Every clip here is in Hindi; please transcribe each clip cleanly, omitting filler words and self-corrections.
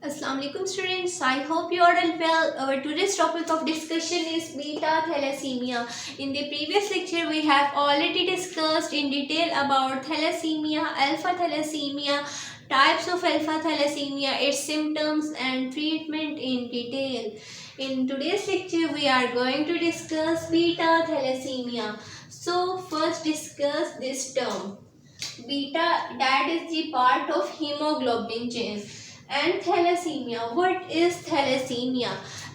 Assalamu alaikum students, I hope you are all well. Our today's topic of discussion is beta thalassemia. In the previous lecture we have already discussed in detail about thalassemia, alpha thalassemia, types of alpha thalassemia, its symptoms and treatment in detail. In today's lecture we are going to discuss beta thalassemia. So first discuss this term. Beta, that is the part of hemoglobin chain. And thalassemia. What is thalassemia?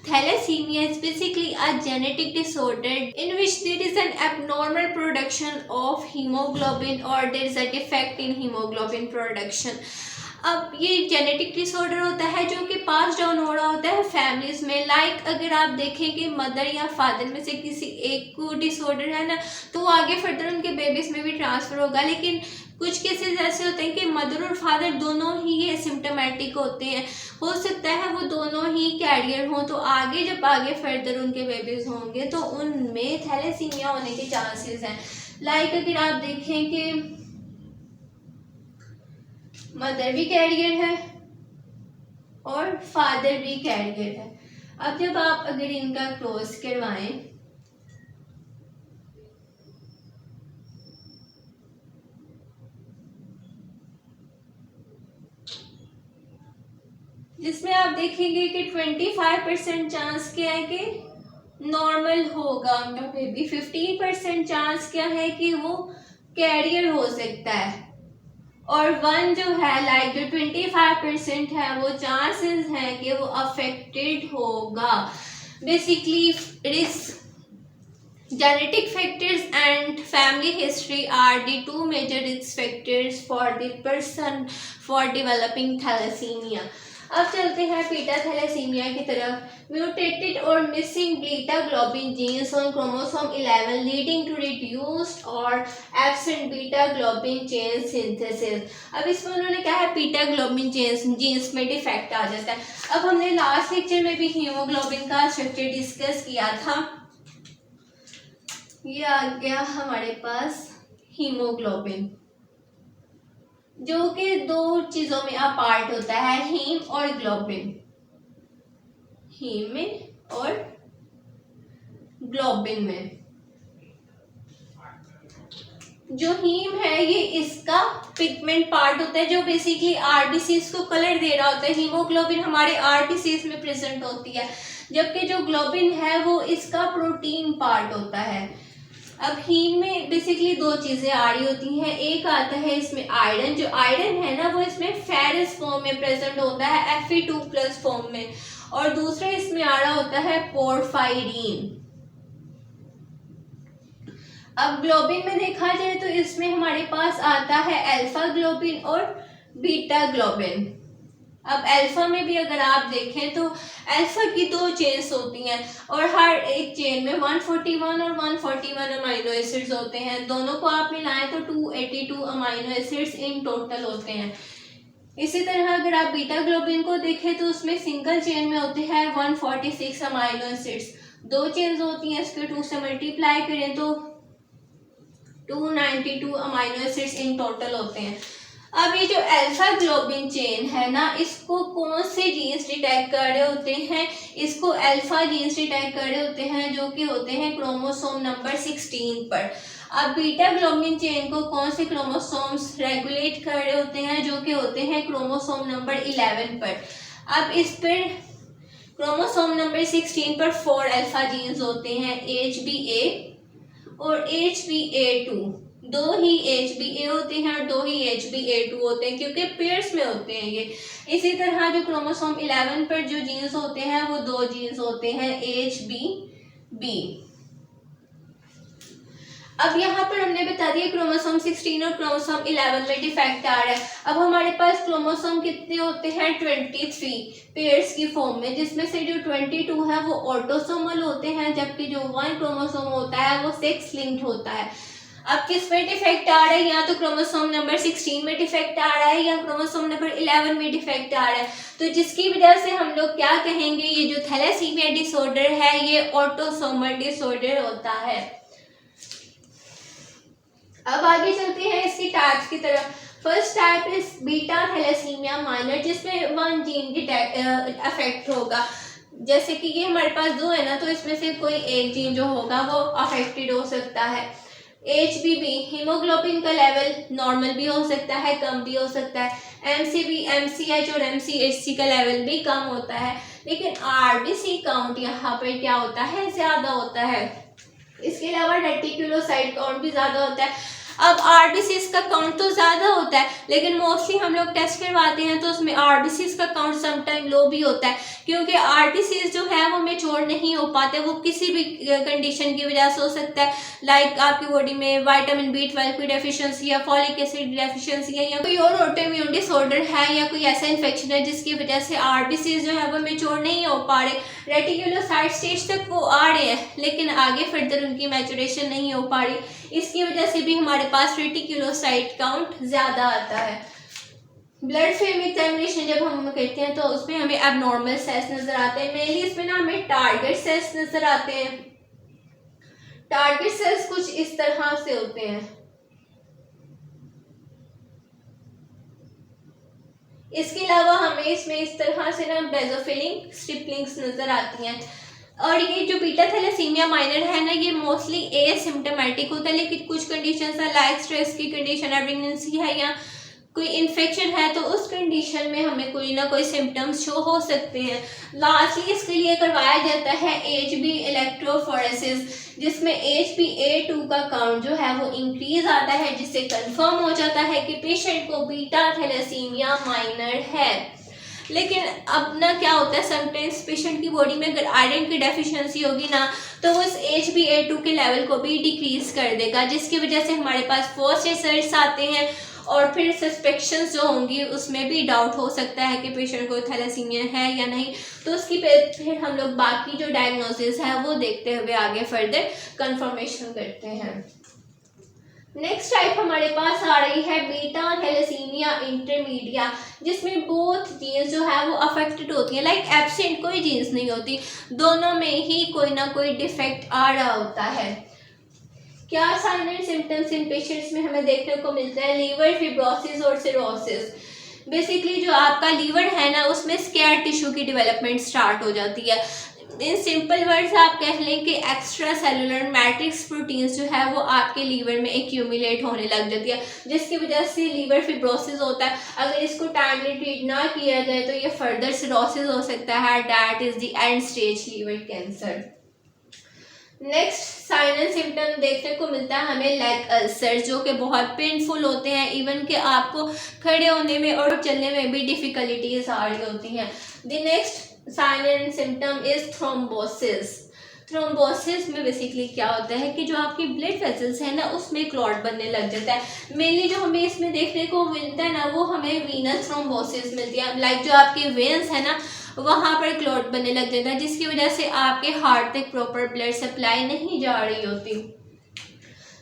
Thalassemia is basically a genetic disorder in which there is an abnormal production of hemoglobin or there is a defect in hemoglobin production. अब ये जेनेटिक डिसऑर्डर होता है जो कि पास डाउन हो रहा होता है फैमिलीज में। लाइक अगर आप देखें कि मदर या फादर में से किसी एक को डिसऑर्डर है ना, तो आगे फर्दर उनके बेबीज में भी ट्रांसफर होगा। लेकिन कुछ केसेस ऐसे होते हैं कि मदर और फादर दोनों ही ये सिम्टोमेटिक होते हैं, हो सकता है वो दोनों ही कैरियर हों, तो आगे जब आगे फर्दर उनके बेबीज होंगे तो उनमें थैलेसीमिया होने के चांसेस हैं। लाइक अगर आप देखें कि मदर भी कैरियर है और फादर भी कैरियर है। अब जब आप अगर इनका क्रॉस करवाएं जिसमें आप देखेंगे कि 25% चांस क्या है कि नॉर्मल होगा उनका बेबी, 15% चांस क्या है कि वो कैरियर हो सकता है, और 1 जो है लाइक जो 25% है वो चांसेस हैं कि वो अफेक्टेड होगा। Basically it is genetic factors and family history are the two major risk factors for the person for developing thalassemia. अब चलते हैं बीटा थैलेसीमिया की तरफ। म्यूटेटेड और missing beta globin genes on chromosome 11 leading to reduced और absent beta globin chain synthesis. अब इसमें उन्होंने कहा है बीटा ग्लोबिन जीन्स में डिफेक्ट आ जाता है। अब हमने लास्ट लेक्चर में भी हीमोग्लोबिन का स्ट्रक्चर डिस्कस किया था। ये आ गया हमारे पास हीमोग्लोबिन, जो कि दो चीजों में अपार्ट होता है, हीम और ग्लोबिन। हीम में और ग्लोबिन में। जो हीम है ये इसका पिगमेंट पार्ट होता है जो बेसिकली आरबीसीज को कलर दे रहा होता है। हीमोग्लोबिन हमारे आरबीसीज में प्रेजेंट होती है, जबकि जो ग्लोबिन है वो इसका प्रोटीन पार्ट होता है। अब हीम में बेसिकली दो चीजें आ रही होती हैं। एक आता है इसमें आयरन, जो आयरन है ना वो इसमें फेरस फॉर्म में प्रेजेंट होता है Fe2+ फॉर्म में, और दूसरा इसमें आ रहा होता है पोर्फाइरिन। अब ग्लोबिन में देखा जाए तो इसमें हमारे पास आता है अल्फा ग्लोबिन और बीटा ग्लोबिन। अब अल्फा में भी अगर आप देखें तो अल्फा की दो चेन्स होती हैं और हर एक चेन में 141 और 141 अमाइनो एसिड्स होते हैं। दोनों को आप मिलाएं तो 282 अमाइनो एसिड्स इन टोटल होते हैं। इसी तरह अगर आप बीटा ग्लोबिन को देखें तो उसमें सिंगल चेन में होते हैं 146 अमाइनो एसिड्स। दो चेन्स होती हैं, इसके 2 से मल्टीप्लाई करें तो 292 अमाइनो एसिड्स इन टोटल होते हैं। अब ये जो अल्फा ग्लोबिन चेन है ना, इसको कौन से जीन्स डिटेक्ट कर रहे होते हैं? इसको अल्फा जीन्स डिटेक्ट कर रहे होते हैं जो कि होते हैं क्रोमोसोम नंबर 16 पर। अब बीटा ग्लोबिन चेन को कौन से क्रोमोसोम्स रेगुलेट कर रहे होते हैं? जो कि होते हैं क्रोमोसोम नंबर 11 पर। अब इस पर क्रोमोसोम नंबर 16 पर 4 अल्फा जीन्स होते हैं, HBA और HBA2। दो ही HBA होते हैं और दो ही HBA2 होते हैं, क्योंकि पेयर्स में होते हैं ये। इसी तरह जो क्रोमोसोम 11 पर जो जीन्स होते हैं वो दो जीन्स होते हैं HBB। अब यहाँ पर हमने बता दिया क्रोमोसोम 16 और क्रोमोसोम 11 में डिफेक्ट आ रहा है। अब हमारे पास क्रोमोसोम कितने होते हैं? 23 पेयर्स की फॉर्म में, जिसमें से जो 22 है वो ऑटोसोमल होते हैं, जबकि जो 1 क्रोमोसोम होता है वो सेक्स लिंक्ड होता है। अब किस में डिफेक्ट आ रहा है? या तो क्रोमोसोम नंबर 16 में डिफेक्ट आ रहा है या क्रोमोसोम नंबर 11 में डिफेक्ट आ रहा है, तो जिसकी वजह से हम लोग क्या कहेंगे, ये जो थैलेसीमिया डिसऑर्डर है ये ऑटोसोमल डिसऑर्डर होता है। अब आगे चलते हैं इसकी टाइप्स की तरफ। First type is beta thalassemia minor, जिसमें वन जीन अफेक्ट होगा। जैसे कि ये हमारे पास दो है ना, तो इसमें से कोई एक जीन जो होगा वो अफेक्टेड हो सकता है। HBB हीमोग्लोबिन का लेवल नॉर्मल भी हो सकता है, कम भी हो सकता है। MCV MCH और MCHC का लेवल भी कम होता है, लेकिन RBC काउंट यहाँ पर क्या होता है, ज़्यादा होता है। इसके अलावा रेटिकुलोसाइट काउंट भी ज़्यादा होता है। अब RBCs का काउंट तो ज़्यादा होता है, लेकिन मोस्टली हम लोग टेस्ट करवाते हैं तो उसमें RBCs का काउंट समटाइम लो भी होता है, क्योंकि RBCs जो है वो मैच्योर नहीं हो पाते। वो किसी भी कंडीशन की वजह से हो सकता है, लाइक आपकी बॉडी में विटामिन B12 की डेफिशिएंसी या फॉलिक एसिड डेफिशिएंसी है, या कोई और ऑटोइम्यून डिसऑर्डर है, या कोई ऐसा इन्फेक्शन है जिसकी वजह से RBCs जो है वो मैच्योर नहीं हो पा रहे। रेटिकुलोसाइट स्टेज तक वो आ रहे हैं, लेकिन आगे फर्दर उनकी मैच्योरेशन नहीं हो पा रही। इसकी वजह से भी हमारे पास रेटिकुलोसाइट काउंट ज़्यादा आता है। ब्लड फिल्म एग्जामिनेशन जब हम करते हैं तो उसमें हमें एबनॉर्मल सेल्स नज़र आते हैं। मेनली इसमें ना हमें टारगेट सेल्स नज़र आते हैं। टारगेट सेल्स कुछ इस तरह से होते हैं। इसके अलावा हमें इसमें इस तरह से ना बेसोफिलिक स्ट्रिपलिंग्स नज़र आती हैं। और ये जो बीटा थैलेसीमिया माइनर है ना, ये मोस्टली एसिम्प्टोमेटिक होता है, लेकिन कुछ कंडीशंस है, लाइक स्ट्रेस की कंडीशन है, प्रेगनेंसी है, या कोई इन्फेक्शन है, तो उस कंडीशन में हमें कोई ना कोई सिम्टम्स शो हो सकते हैं। लास्टली इसके लिए करवाया जाता है HB इलेक्ट्रोफोरेसिस, जिसमें HbA2 का काउंट जो है वो इंक्रीज आता है, जिससे कंफर्म हो जाता है कि पेशेंट को बीटा थैलेसीमिया माइनर है। लेकिन अब ना क्या होता है, समटाइम्स पेशेंट की बॉडी में अगर आयरन की डेफिशिएंसी होगी ना, तो वो इस HbA2 के लेवल को भी डिक्रीज कर देगा, जिसकी वजह से हमारे पास फर्स्ट रिजल्ट्स आते हैं, और फिर सस्पेक्शंस जो होंगी उसमें भी डाउट हो सकता है कि पेशेंट को थैलेसीमिया है या नहीं। तो उसकी फिर हम लोग बाकी जो डायग्नोसिस है वो देखते हुए आगे फर्दर कंफर्मेशन करते हैं। नेक्स्ट टाइप हमारे पास आ रही है बीटा थैलेसीमिया इंटरमीडिया, जिसमें बोथ जीन्स जो है वो अफेक्टेड होती है, लाइक एब्सेंट कोई जीन्स नहीं होती, दोनों में ही कोई ना कोई डिफेक्ट आ रहा होता है। क्या sign and symptoms in patients में हमें देखने को मिलता है? लीवर फिब्रोसिस और सिरोसिस। बेसिकली जो आपका लीवर है ना, उसमें स्कैर टिश्यू की डेवलपमेंट स्टार्ट हो जाती है। इन सिंपल वर्ड्स आप कह लें कि एक्स्ट्रा सेलुलर मैट्रिक्स प्रोटीन्स जो है वो आपके लीवर में एक्यूमुलेट होने लग जाती है, जिसकी वजह से लीवर फिब्रोसिस होता है। अगर इसको टाइमली ट्रीट ना किया जाए तो ये फर्दर सिरोसिस हो सकता है। That is the end stage liver cancer. Next sign and symptom देखने को मिलता है हमें लेग अल्सर, जो कि बहुत पेनफुल होते हैं, इवन कि आपको खड़े होने में और चलने में भी डिफिकल्टीज आ रही होती हैं। The next sign and symptom is thrombosis. Thrombosis में बेसिकली क्या होता है कि जो आपकी ब्लड वेसल्स है ना, उसमें क्लॉट बनने लग जाता है। मेनली जो हमें इसमें देखने को मिलता है ना, वो हमें वीनस थ्रोम्बोसिस मिलती है, लाइक जो आपके वेन्स है ना वहाँ पर क्लॉट बनने लग जाता है, जिसकी वजह से आपके हार्ट तक प्रॉपर ब्लड सप्लाई नहीं जा रही होती।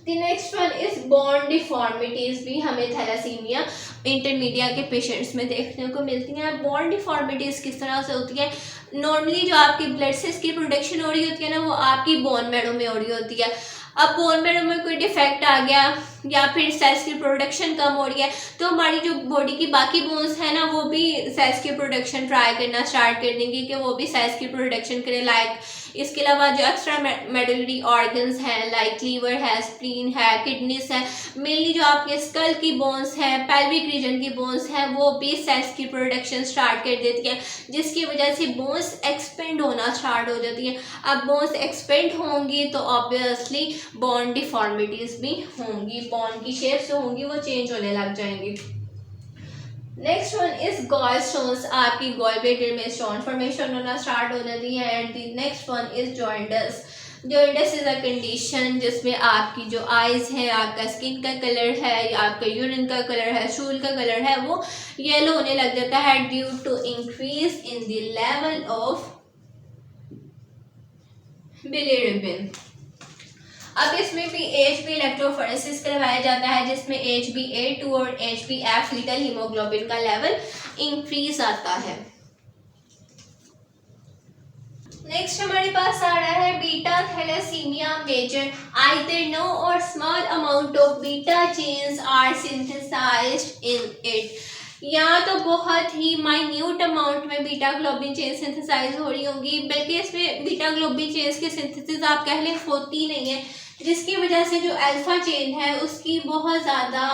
The next one is bone deformities भी हमें थैलेसीमिया इंटरमीडिया के पेशेंट्स में देखने को मिलती हैं। बोन डिफॉर्मिटीज किस तरह से होती है? नॉर्मली जो आपकी ब्लड सेल्स की प्रोडक्शन हो रही होती है ना, वो आपकी बोन मैरो में हो रही होती है। अब बोन मैरो में कोई डिफेक्ट आ गया या फिर सेल्स की प्रोडक्शन कम हो रही है, तो हमारी जो बॉडी की बाकी बोन्स है ना, वो भी सेल्स की प्रोडक्शन ट्राई करना स्टार्ट कर देंगी कि वो भी सेल्स की प्रोडक्शन करें। लाइक इसके अलावा जो एक्स्ट्रा मेडुलरी ऑर्गन्स हैं, लाइक लीवर है, स्प्लीन है, किडनीज है, मेनली जो आपके स्कल की बोन्स है, पेल्विक रीजन की बोन्स है, वो भी सेल्स की प्रोडक्शन स्टार्ट कर देती है, जिसकी वजह से बोन्स एक्सपेंड होना स्टार्ट हो जाती है। अब बोन्स एक्सपेंड होंगी तो ऑब्वियसली बोन डिफॉर्मिटीज भी होंगी, बोन की शेप जो होंगी वो चेंज होने लग जाएंगी। Next one is gall stones. आपकी गॉल ब्लैडर में स्टोन फॉर्मेशन होना स्टार्ट हो जाती है। And the next one is jaundice. Jaundice is a condition जिसमें आपकी जो आइज है, आपका स्किन का कलर है, आपका यूरिन का कलर है, स्टूल का कलर है, वो येलो होने लग जाता है due to increase in the level of bilirubin. अब इसमें भी HB इलेक्ट्रोफोरेसिस करवाया जाता है, जिसमें HbA2 और HbF फीटल हीमोग्लोबिन का लेवल इंक्रीज आता है। नेक्स्ट हमारे पास आ रहा है beta thalassemia thalassemia major, either no or small amount of beta genes are synthesized in it. या तो बहुत ही माइन्यूट अमाउंट में बीटा ग्लोबिन चेन सिंथेसाइज हो रही होंगी, बल्कि इसमें बीटा ग्लोबिन चेन्स की सिंथेसिस आप कह लें होती नहीं है, जिसकी वजह से जो अल्फा चेन है उसकी बहुत ज़्यादा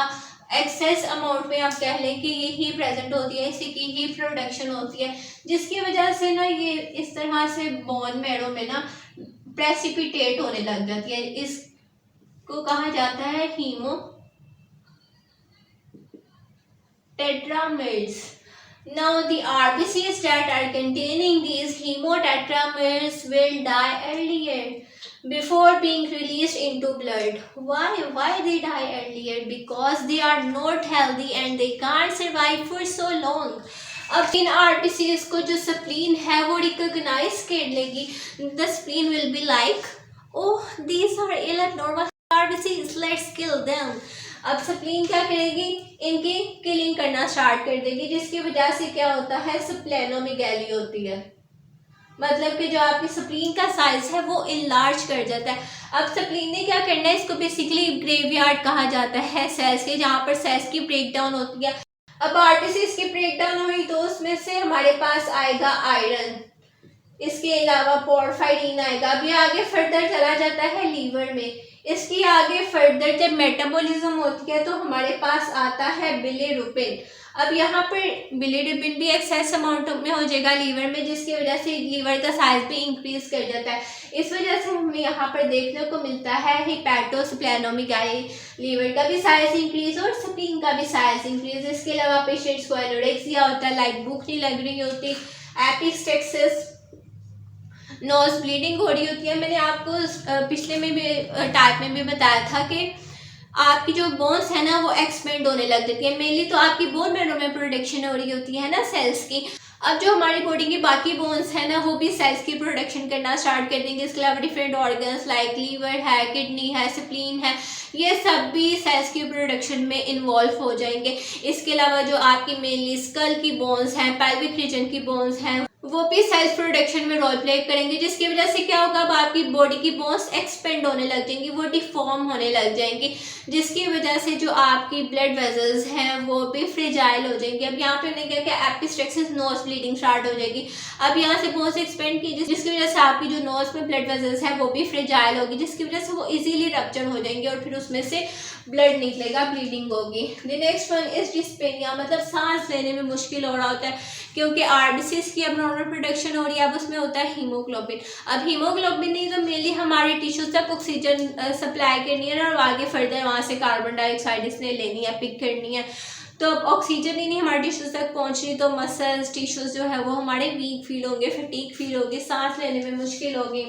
एक्सेस अमाउंट में आप कह लें कि यही प्रेजेंट होती है, इसी की ही प्रोडक्शन होती है, जिसकी वजह से ना ये इस तरह से बोन मैरो में ना प्रेसिपिटेट होने लग जाती है। इसको कहा जाता है haemo tetramers. Now the RBCs that are containing these hemotetramers will die earlier before being released into blood. Why they die earlier? Because they are not healthy and they can't survive for so long. अब इन RBCs को जो स्प्लीन है वो रिकॉग्नाइज कर लेगी. The spleen will be like, oh these are ill abnormal RBCs, let's kill them. अब स्प्लीन क्या करेगी, इनकी किलिंग करना स्टार्ट कर देगी, जिसकी वजह से क्या होता है, स्प्लेनोमेगैली होती है, मतलब कि जो आपकी स्प्लीन का साइज है वो इनलार्ज कर जाता है. अब स्प्लीन ने क्या करना है, इसको बेसिकली ग्रेवयार्ड कहा जाता है सेल्स के, जहाँ पर सेल्स की ब्रेक डाउन होती है. अब आर्टिसिस की ब्रेक डाउन हुई तो उसमें से हमारे पास आएगा आयरन, इसके अलावा पोर्फायरिन आएगा. अब ये आगे फर्दर चला जाता है लीवर में. इसकी आगे फर्दर जब मेटाबॉलिज्म होती है तो हमारे पास आता है बिलिरुबिन. अब यहाँ पर बिलिरुबिन भी एक्सेस अमाउंट में हो जाएगा लीवर में, जिसकी वजह से लीवर का साइज भी इंक्रीज कर जाता है. इस वजह से हमें यहाँ पर देखने को मिलता है हिपैटोस्प्लेनोमेगैली, लीवर का भी साइज इंक्रीज और स्प्लीन का भी साइज इंक्रीज. इसके अलावा पेशेंट्स को एनोरेक्सिया होता है, लाइक भूख नहीं लग रही होती, एपिस्टेक्सिस, नोज ब्लीडिंग हो रही होती है. मैंने आपको पिछले में भी टाइप में भी बताया था कि आपकी जो बोन्स है ना वो एक्सपेंड होने लग जाती है. मेनली तो आपकी बोन मैरो में प्रोडक्शन हो रही होती है ना सेल्स की. अब जो हमारी बॉडी की बाकी बोन्स है ना वो भी सेल्स की प्रोडक्शन करना स्टार्ट कर देंगे. इसके अलावा डिफरेंट ऑर्गन्स लाइक लीवर है, किडनी है, स्प्लीन है, ये सब भी सेल्स की प्रोडक्शन में इन्वॉल्व हो जाएंगे. इसके अलावा जो आपकी मेनली स्कल की बोन्स हैं, पेल्विक रीजन की बोन्स हैं, वो भी सेल्स प्रोडक्शन में रोल प्ले करेंगे, जिसकी वजह से क्या होगा, अब आपकी बॉडी की बोन्स एक्सपेंड होने लग जाएंगी, वो डिफॉर्म होने लग जाएंगी, जिसकी वजह से जो आपकी ब्लड वेजल्स हैं वो भी फ्रेजाइल हो जाएंगे. अब यहाँ पे हमने क्या किया, एपिस्टेक्सिस, नोज ब्लीडिंग स्टार्ट हो जाएगी. अब यहाँ से बोन्स एक्सपेंड की, जिसकी वजह से आपकी जो नोज में ब्लड वेजल्स हैं वो भी फ्रेजाइल होगी, जिसकी वजह से वो इजीली रप्चर हो जाएंगे और फिर उसमें से ब्लड निकलेगा, ब्लीडिंग होगी. The next one is dyspnoea, मतलब सांस लेने में मुश्किल हो रहा होता है क्योंकि आरबीसीज की अबनॉर्मल प्रोडक्शन हो रही है. अब उसमें होता है हीमोग्लोबिन. अब हीमोग्लोबिन नहीं तो मेनली हमारे टिश्यूज तक ऑक्सीजन सप्लाई करनी है और आगे फर्दर वहाँ से कार्बन डाइऑक्साइड इसने लेनी है, पिक करनी है. तो अब ऑक्सीजन ही नहीं हमारे टिश्यूज तक पहुँच रही तो मसल्स टिश्यूज जो है वो हमारे वीक फील होंगे, फटीग फील होगी, सांस लेने में मुश्किल होगी.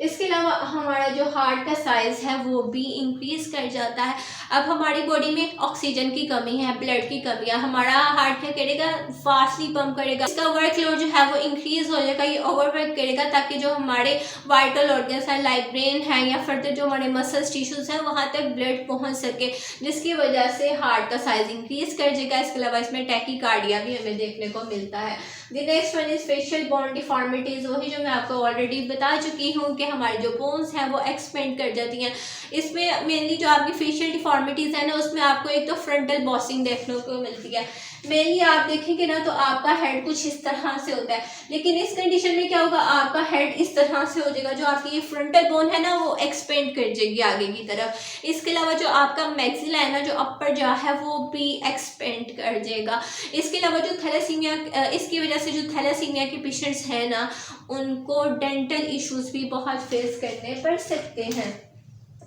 इसके अलावा हमारा जो हार्ट का साइज है वो भी इंक्रीज कर जाता है. अब हमारी बॉडी में ऑक्सीजन की कमी है, ब्लड की कमी है, हमारा हार्ट क्या करेगा, फास्टली पंप करेगा, इसका वर्कलोड जो है वो इंक्रीज हो जाएगा, ये ओवरवर्क करेगा ताकि जो हमारे वाइटल ऑर्गन्स हैं लाइक ब्रेन है या फर्दर जो हमारे मसल्स टिश्यूज हैं वहाँ तक ब्लड पहुँच सके, जिसकी वजह से हार्ट का साइज इंक्रीज कर जाएगा. इसके अलावा इसमें टैकीकार्डिया भी हमें देखने को मिलता है. The next one is facial bone deformities, वही जो मैं आपको ऑलरेडी बता चुकी हूँ कि हमारी जो बोन्स हैं वो एक्सपेंड कर जाती हैं. इसमें मेनली जो आपकी फेशियल डिफॉर्मिटीज़ है ना उसमें आपको एक तो फ्रंटल बॉसिंग देखने को मिलती है. मेनली आप देखेंगे ना तो आपका हेड कुछ इस तरह से होता है, लेकिन इस कंडीशन में क्या होगा, आपका हेड इस तरह से हो जाएगा, जो आपकी ये फ्रंटल बोन है ना वो एक्सपेंड कर जाएगी आगे की तरफ. इसके अलावा जो आपका मैक्सिला है ना, जो अपर जा है वो भी एक्सपेंड कर जाएगा. इसके अलावा जो थैलेसीमिया, इसकी वजह से जो थैलेसीमिया के पेशेंट्स हैं ना उनको डेंटल इश्यूज भी बहुत फेस करने पड़ सकते हैं.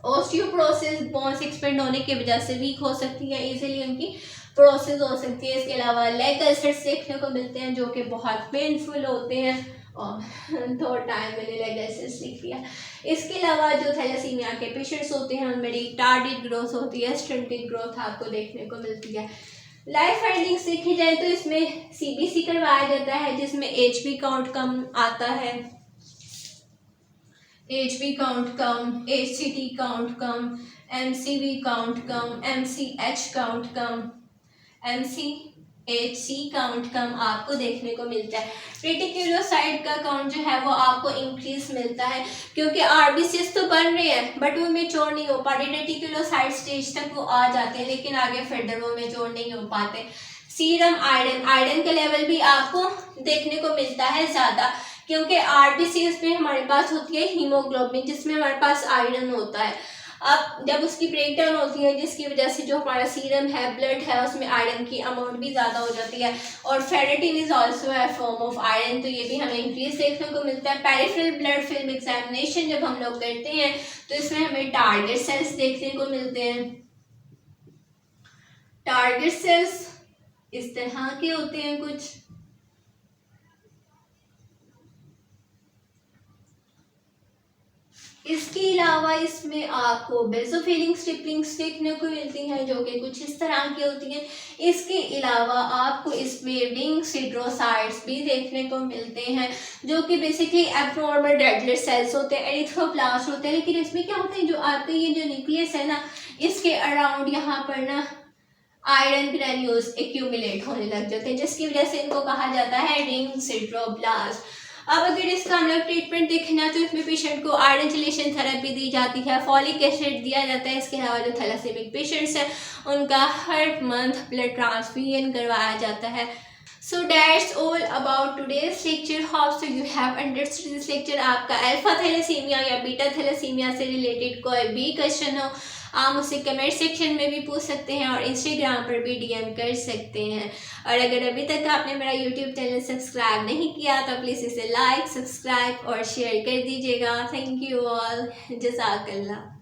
ऑस्टियोपोरोसिस, बोन्स एक्सपेंड होने की वजह से वीक हो सकती है, इजीली उनकी प्रोसेस हो सकती है. इसके अलावा लेग अल्सर्स देखने को मिलते हैं जो कि बहुत पेनफुल होते हैं, और थोड़ा टाइम मैंने लेग अल्सर्स लिख दिया. इसके अलावा जो थैलेसीमिया के पेशेंट्स होते हैं उनमें रिटार्डेड ग्रोथ होती है, स्टंटेड ग्रोथ आपको देखने को मिलती है. लाइफ फाइंडिंग्स देखी जाए तो इसमें सीबीसी करवाया जाता है जिसमें एचबी काउंट कम आता है, एचबी काउंट कम, एचसीटी काउंट कम, एमसीवी काउंट कम, एमसीएच काउंट कम, एमसी HC काउंट कम आपको देखने को मिलता है। रेटिक्यूलोसाइट का काउंट जो है वो आपको इंक्रीज मिलता है, क्योंकि आरबीसीज तो बन रहे हैं बट वो मेच्योर नहीं हो पाते। रेटिक्यूलोसाइट स्टेज तक वो आ जाते हैं लेकिन आगे फर्दर वो मेच्योर नहीं हो पाते। सीरम आयरन का लेवल भी आपको देखने को मिलता है ज़्यादा, क्योंकि आरबीसीज में हमारे पास होती है हीमोग्लोबिन जिसमें हमारे पास आयरन होता है। अब जब उसकी ब्रेकडाउन होती है जिसकी वजह से जो हमारा सीरम है, ब्लड है, उसमें आयरन की अमाउंट भी ज़्यादा हो जाती है। और फेरेटिन इज ऑल्सो है फॉर्म ऑफ आयरन, तो ये भी हमें इंक्रीज देखने को मिलता है। पेरिफेरल ब्लड फिल्म एग्जामिनेशन जब हम लोग करते हैं तो इसमें हमें टारगेट सेल्स देखने को मिलते हैं। टारगेट सेल्स इस तरह के होते हैं कुछ। इसके अलावा इसमें आपको बेसोफिलिंग स्टिपलिंग्स देखने को मिलती हैं जो कि कुछ इस तरह की होती हैं। इसके अलावा आपको इसमें रिंग सिड्रोसाइट्स भी देखने को मिलते हैं जो कि basically abnormal red blood cells होते हैं, एरिथ्रोब्लास्ट होते हैं। लेकिन इसमें क्या होता है, जो आपके ये जो न्यूक्लियस है ना, इसके अराउंड यहाँ पर ना आयरन ग्रैन्यूल्स एक्यूमुलेट होने लग जाते हैं जिसकी वजह से इनको कहा जाता है रिंग सिड्रोब्लास्ट। अब अगर इसका हम लोग ट्रीटमेंट देखना तो इसमें पेशेंट को आयरन चिलेशन थेरेपी दी जाती है, फॉलिक एसिड दिया जाता है। इसके अलावा जो थैलेसेमिक पेशेंट्स हैं उनका हर मंथ ब्लड ट्रांसफ्यूजन करवाया जाता है। So that's all about today's lecture. Hope so you have understood this lecture. आपका अल्फा थैलेसीमिया या बीटा थैलेसीमिया से रिलेटेड कोई भी क्वेश्चन हो आप मुझसे कमेंट सेक्शन में भी पूछ सकते हैं और इंस्टाग्राम पर भी डीएम कर सकते हैं। और अगर अभी तक आपने मेरा यूट्यूब चैनल सब्सक्राइब नहीं किया तो प्लीज़ इसे लाइक, सब्सक्राइब और शेयर कर दीजिएगा। थैंक यू ऑल, जज़ाकल्लाह।